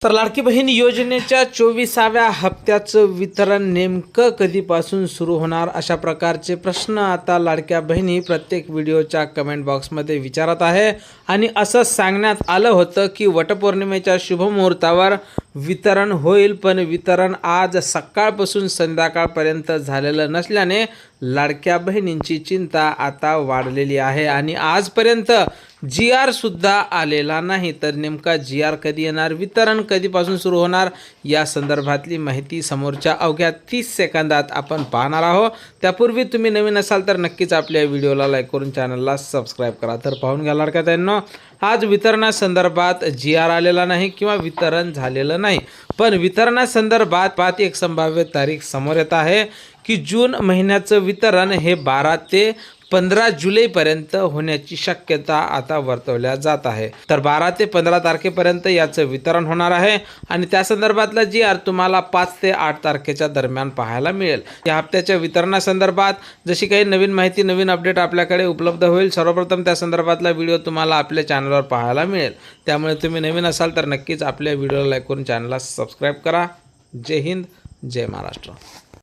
तर लाडकी बहीण योजनेच्या 24व्या हप्त्याचं वितरण नेमकं कधीपासून सुरू होणार, अशा प्रकारचे प्रश्न आता लाडक्या बहिणी प्रत्येक व्हिडिओच्या कमेंट बॉक्समध्ये विचारत आहे. आणि असं सांगण्यात आलं होतं की वटपौर्णिमेच्या शुभमुहूर्तावर वितरण होईल, पण वितरण आज सकाळपासून संध्याकाळपर्यंत झालेलं नसल्याने लाडक्या बहिणींची चिंता आता वाढलेली आहे. आणि आजपर्यंत GR सुद्धा आलेला नाही. तर नेमका GR कधी येणार, वितरण कधीपासून सुरू होणार, या संदर्भातली माहिती समोरच्या अवघ्या 30 सेकंदात आपण पाहणार आहोत. त्यापूर्वी तुम्ही नवीन असाल तर नक्कीच आपल्या व्हिडिओला लाईक करून चॅनलला सबस्क्राईब करा. तर पाहून घ्या लाडक्या ताईंनो, आज वितरणासंदर्भात GR आलेला नाही किंवा वितरण झालेलं नाही, पण वितरणासंदर्भात एक संभाव्य तारीख समोर येत आहे की जून महिन्याचं वितरण हे 12 ते 15 जुलैपर्यंत होण्याची शक्यता आता वर्तवल्या जात आहे. तर 12 ते 15 तारखेपर्यंत याचं वितरण होणार आहे आणि त्या संदर्भातला GR तुम्हाला 5 ते 8 तारखेच्या दरम्यान पाहायला मिळेल. या हप्त्याच्या वितरणासंदर्भात जशी काही नवीन माहिती, नवीन अपडेट आपल्याकडे उपलब्ध होईल, सर्वप्रथम त्या संदर्भातला व्हिडिओ तुम्हाला आपल्या चॅनलवर पाहायला मिळेल. त्यामुळे तुम्ही नवीन असाल तर नक्कीच आपल्या व्हिडिओला लाईक करून चॅनलला सबस्क्राईब करा. जय हिंद, जय महाराष्ट्र.